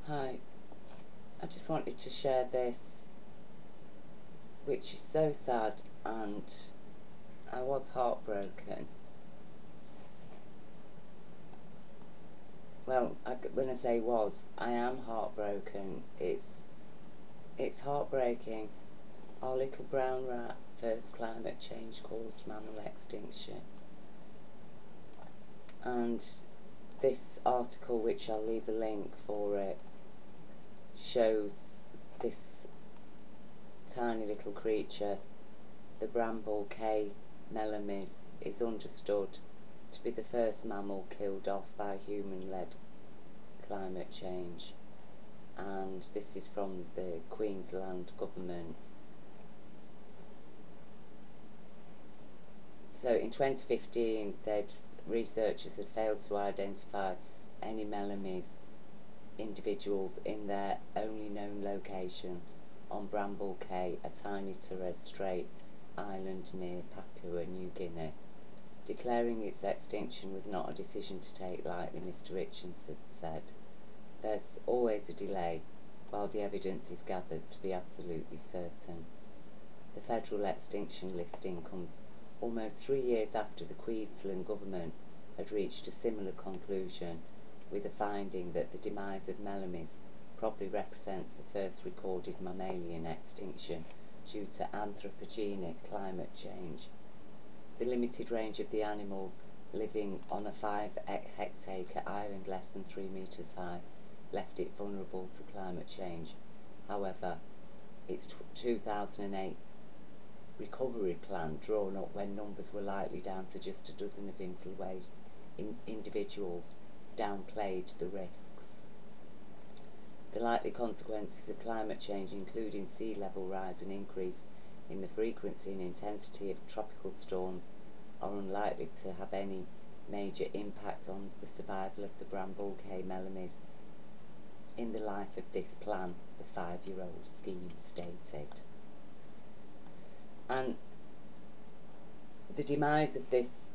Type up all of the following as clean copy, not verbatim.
Hi, I just wanted to share this, which is so sad, and I was heartbroken. Well, when I say was, I am heartbroken. It's heartbreaking. Our little brown rat, first climate change caused mammal extinction. And this article, which I'll leave a link for it, shows this tiny little creature, the Bramble melomys, is understood to be the first mammal killed off by human-led climate change. And this is from the Queensland government. So in 2015, researchers had failed to identify any melomys individuals in their only known location on Bramble Cay, a tiny Torres Strait island near Papua New Guinea. Declaring its extinction was not a decision to take lightly, Mr. Richardson said. There's always a delay while the evidence is gathered to be absolutely certain. The federal extinction listing comes almost 3 years after the Queensland government had reached a similar conclusion, with a finding that the demise of melomys probably represents the first recorded mammalian extinction due to anthropogenic climate change. The limited range of the animal living on a 5-hectare island less than 3 metres high left it vulnerable to climate change. However, its 2008 recovery plan, drawn up when numbers were likely down to just a dozen of individuals, downplayed the risks. The likely consequences of climate change, including sea level rise and increase in the frequency and intensity of tropical storms, are unlikely to have any major impact on the survival of the Bramble melomys in the life of this plan, the 5-year-old scheme stated. And the demise of this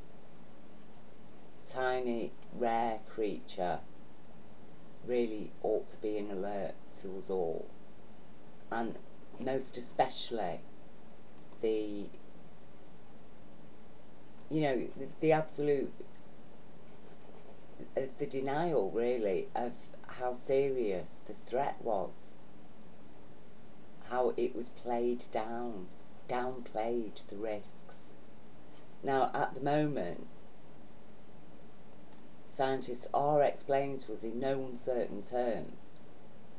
tiny, rare creature really ought to be an alert to us all, and most especially the absolute the denial, really, of how serious the threat was, how it was downplayed the risks. Now, at the moment, scientists are explaining to us in no uncertain terms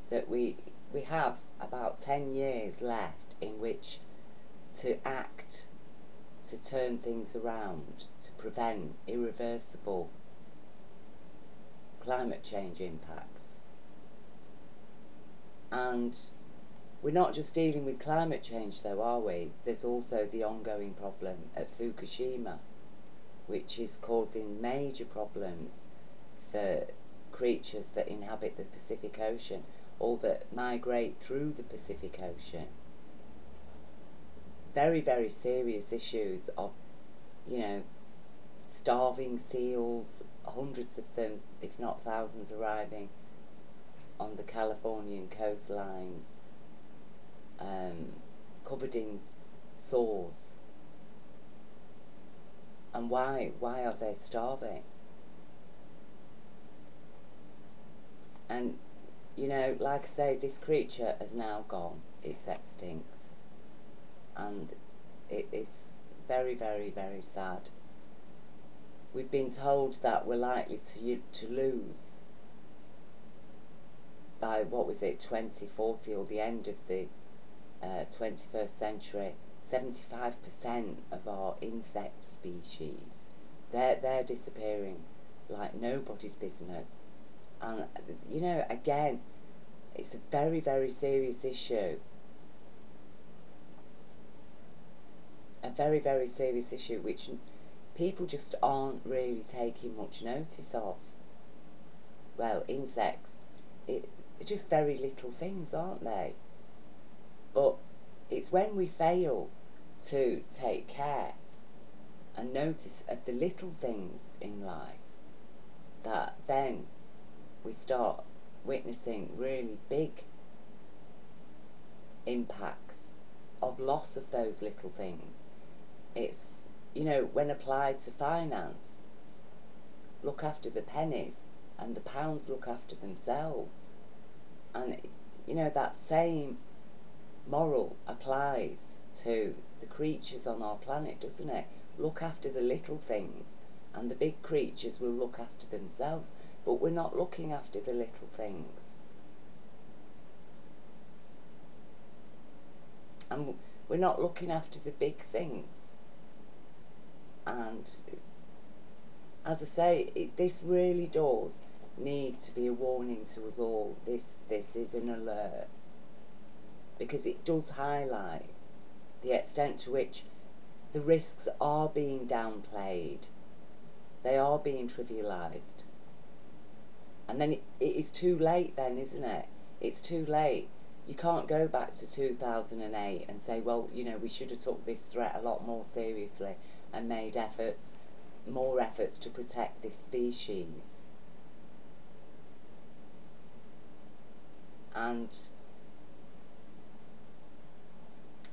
that we have about 10 years left in which to act, to turn things around, to prevent irreversible climate change impacts. And we're not just dealing with climate change, though, are we? There's also the ongoing problem at Fukushima, which is causing major problems for creatures that inhabit the Pacific Ocean or that migrate through the Pacific Ocean. Very, very serious issues of, starving seals, hundreds of them, if not thousands, arriving on the Californian coastlines, covered in sores. And why are they starving? And, like I say, this creature has now gone. It's extinct. And it is very, very, very sad. We've been told that we're likely to lose by, 2040, or the end of the 21st century, 75% of our insect species. They're disappearing like nobody's business. And, again, it's a very, very serious issue. A very, very serious issue which people just aren't really taking much notice of. Well, insects, they're just very little things, aren't they? But it's when we fail to take care and notice of the little things in life that then we start witnessing really big impacts of loss of those little things. It's, you know, when applied to finance, look after the pennies and the pounds look after themselves. And, you know, that same moral applies to the creatures on our planet, doesn't it? Look after the little things and the big creatures will look after themselves. But we're not looking after the little things. And we're not looking after the big things. And as I say, this really does need to be a warning to us all. This is an alert, because it does highlight the extent to which the risks are being downplayed. They are being trivialised. And then it is too late then, isn't it? It's too late. You can't go back to 2008 and say, well, you know, we should have took this threat a lot more seriously and made more efforts to protect this species. And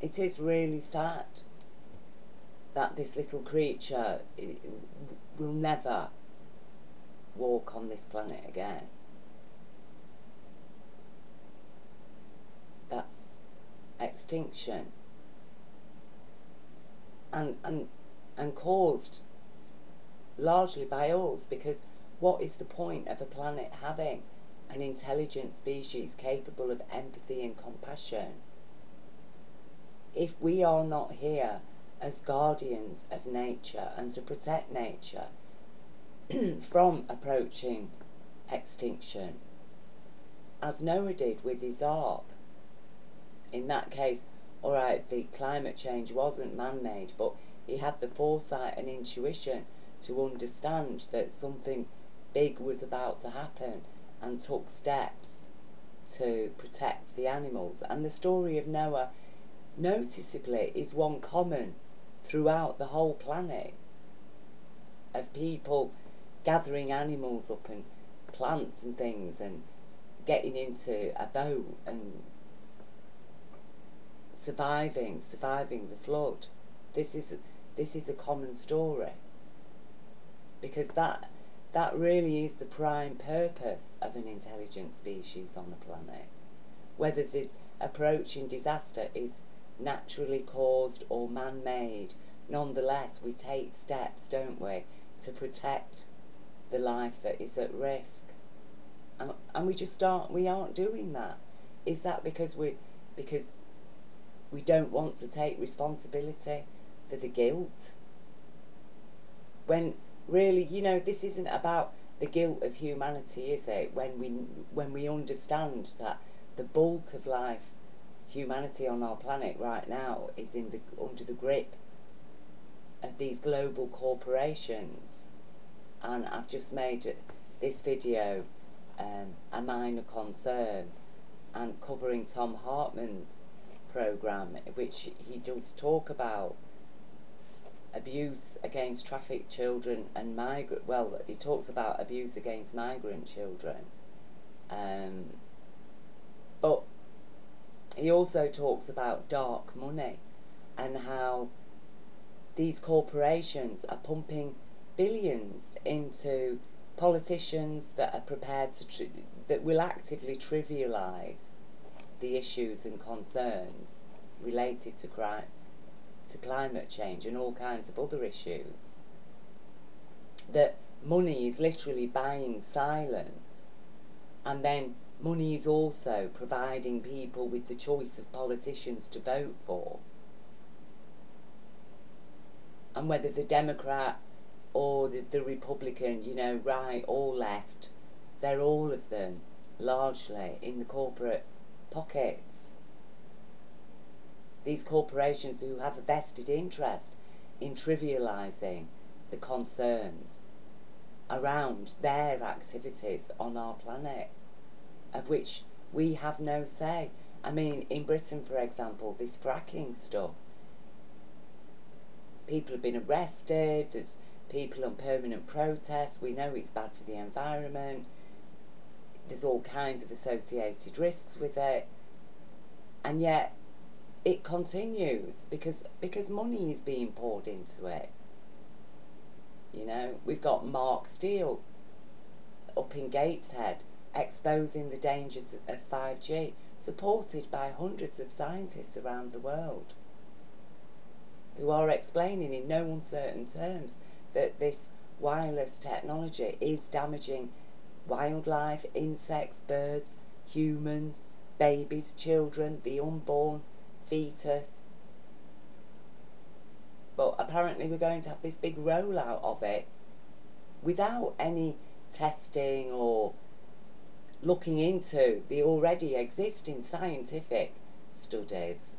it is really sad that this little creature will never walk on this planet again. That's extinction. And caused largely by us, because what is the point of a planet having an intelligent species capable of empathy and compassion if we are not here as guardians of nature and to protect nature from approaching extinction, as Noah did with his ark? In that case, all right, the climate change wasn't man-made, but he had the foresight and intuition to understand that something big was about to happen and took steps to protect the animals. And the story of Noah, noticeably, is one common throughout the whole planet, of people gathering animals up and plants and things and getting into a boat and surviving the flood. This is a common story, because that really is the prime purpose of an intelligent species on the planet. Whether the approaching disaster is naturally caused or man-made, nonetheless we take steps, don't we, to protect the life that is at risk. And we aren't doing that. Is that because we don't want to take responsibility for the guilt? When really, you know, this isn't about the guilt of humanity, is it? When we understand that the bulk of life, humanity on our planet right now, is under the grip of these global corporations. And I've just made this video a minor concern, and covering Tom Hartman's programme, which he does talk about abuse against trafficked children and he talks about abuse against migrant children, but he also talks about dark money and how these corporations are pumping billions into politicians that are prepared that will actively trivialise the issues and concerns related to climate change and all kinds of other issues. That money is literally buying silence, and then money is also providing people with the choice of politicians to vote for. And whether the Democrat or the Republican, you know, right or left, they're all of them largely in the corporate pockets. These corporations who have a vested interest in trivialising the concerns around their activities on our planet, of which we have no say. I mean, in Britain, for example, this fracking stuff, people have been arrested, there's people on permanent protest, we know it's bad for the environment. There's all kinds of associated risks with it, and yet it continues because money is being poured into it. You know, we've got Mark STEELE up in Gateshead exposing the dangers of 5G, supported by hundreds of scientists around the world, who are explaining in no uncertain terms that this wireless technology is damaging wildlife, insects, birds, humans, babies, children, the unborn fetus. But apparently we're going to have this big rollout of it without any testing or looking into the already existing scientific studies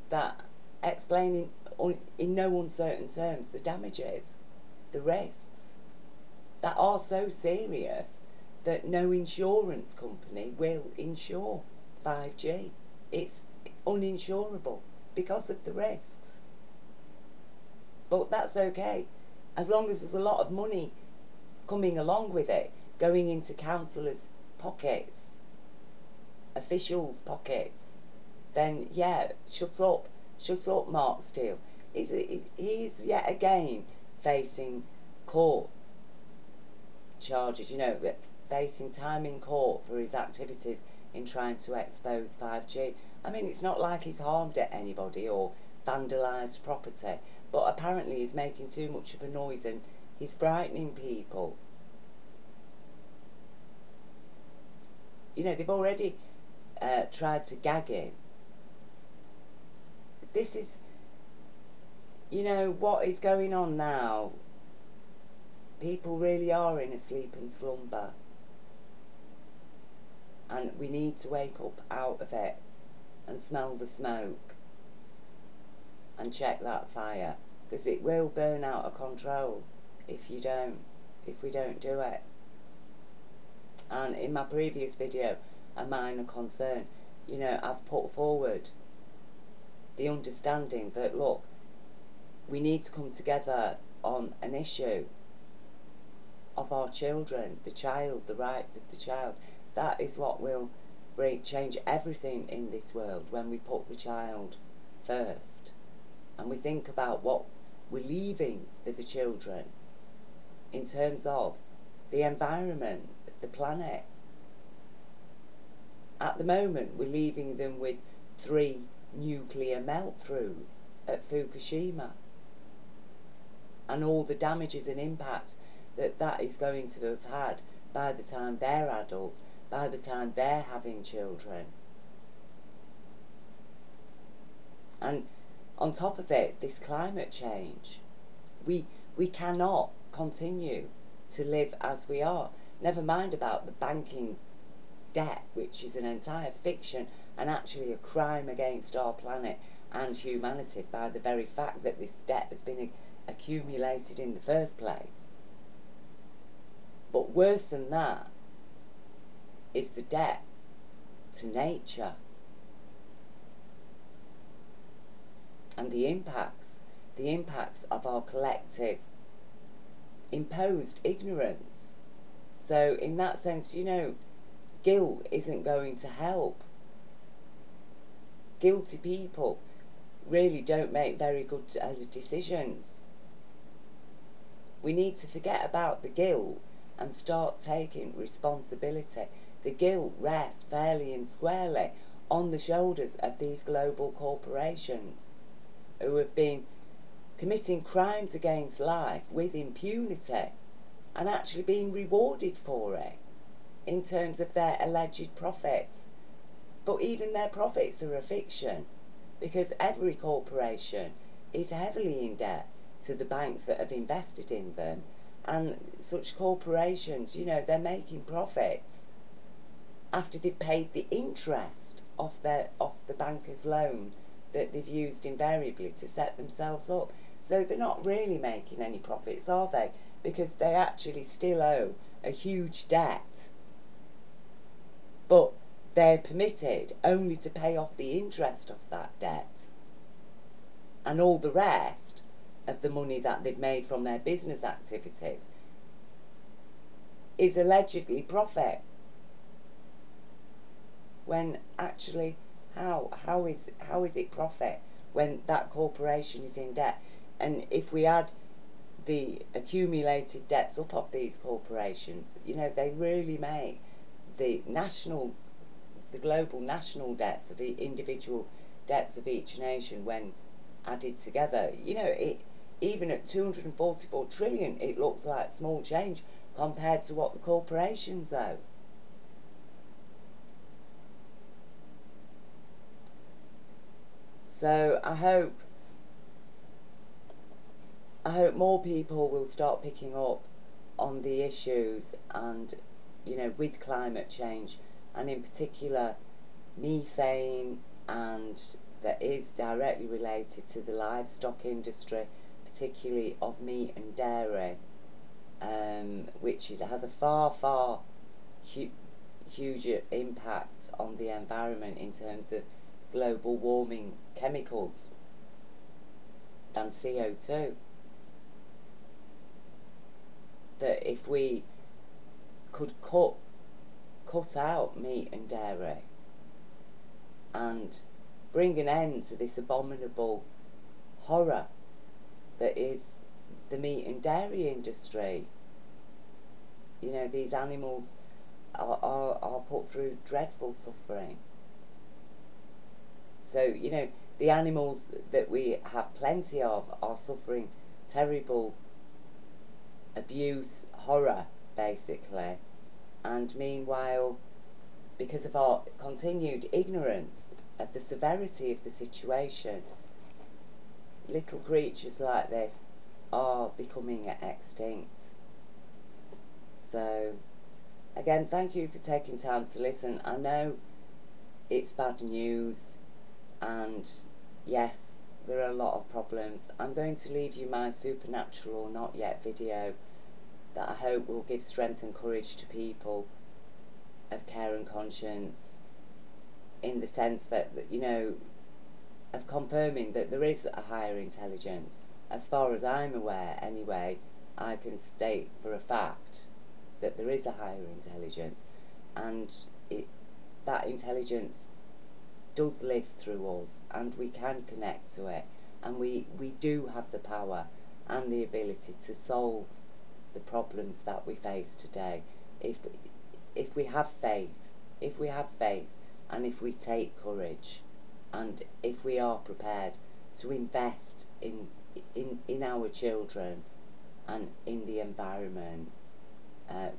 that explain in no uncertain terms the damages, the risks that are so serious that no insurance company will insure 5G. It's uninsurable because of the risks. But that's okay, as long as there's a lot of money coming along with it, going into councillors' pockets, officials' pockets, then yeah, shut up, Mark STEELE. He's yet again facing court charges, you know, facing time in court for his activities in trying to expose 5G. I mean, it's not like he's harmed anybody or vandalised property, but apparently he's making too much of a noise and he's frightening people. You know, they've already tried to gag him. This is, you know, what is going on now. People really are in a sleep and slumber. And we need to wake up out of it and smell the smoke and check that fire, because it will burn out of control if we don't do it. And in my previous video, A Minor Concern, you know, I've put forward the understanding that, look, we need to come together on an issue of our children, the child, the rights of the child. That is what will change everything in this world, when we put the child first and we think about what we're leaving for the children in terms of the environment, the planet. At the moment, we're leaving them with 3 nuclear melt-throughs at Fukushima, and all the damages and impact that is going to have had by the time they're adults, by the time they're having children. And on top of it, this climate change. We cannot continue to live as we are. Never mind about the banking debt, which is an entire fiction and actually a crime against our planet and humanity by the very fact that this debt has been accumulated in the first place. But worse than that is the debt to nature and the impacts of our collective imposed ignorance. So in that sense, you know, guilt isn't going to help. Guilty people really don't make very good decisions. We need to forget about the guilt and start taking responsibility. The guilt rests fairly and squarely on the shoulders of these global corporations who have been committing crimes against life with impunity and actually being rewarded for it in terms of their alleged profits. But even their profits are a fiction, because every corporation is heavily in debt to the banks that have invested in them, and such corporations, you know, they're making profits after they've paid the interest off the banker's loan that they've used invariably to set themselves up. So they're not really making any profits, are they? Because they actually still owe a huge debt. But they're permitted only to pay off the interest of that debt. And all the rest of the money that they've made from their business activities is allegedly profit. when actually how is it profit when that corporation is in debt? And if we add the accumulated debts up of these corporations, you know, they really make the global national debts of the individual debts of each nation, when added together, you know, it even at 244 trillion, it looks like small change compared to what the corporations owe. So I hope more people will start picking up on the issues, and, you know, with climate change, and in particular methane, and that is directly related to the livestock industry, particularly of meat and dairy, which has a far huger impact on the environment in terms of global warming chemicals than CO2. That if we could cut out meat and dairy and bring an end to this abominable horror that is the meat and dairy industry. You know, these animals are put through dreadful suffering. So, you know, the animals that we have plenty of are suffering terrible abuse, horror, basically. And meanwhile, because of our continued ignorance of the severity of the situation, little creatures like this are becoming extinct. So, again, thank you for taking time to listen. I know it's bad news, and yes, there are a lot of problems. I'm going to leave you my supernatural or not yet video that I hope will give strength and courage to people of care and conscience, in the sense that, you know, of confirming that there is a higher intelligence. As far as I'm aware, anyway, I can state for a fact that there is a higher intelligence, and that intelligence does live through us, and we can connect to it, and we do have the power and the ability to solve the problems that we face today, if we have faith, and if we take courage, and if we are prepared to invest in our children and in the environment.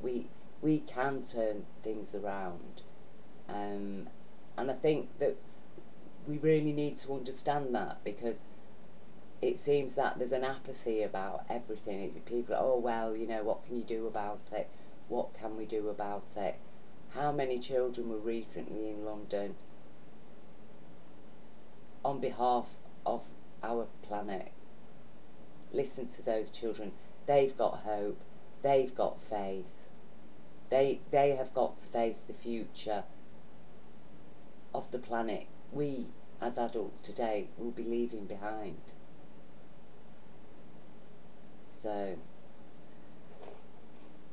We can turn things around, and I think that we really need to understand that, because it seems that there's an apathy about everything. People are, oh well, you know, what can you do about it? What can we do about it? How many children were recently in London on behalf of our planet? Listen to those children. They've got hope. They've got faith. They have got to face the future of the planet we, as adults today, will be leaving behind. So,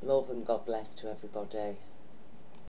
love and God bless to everybody.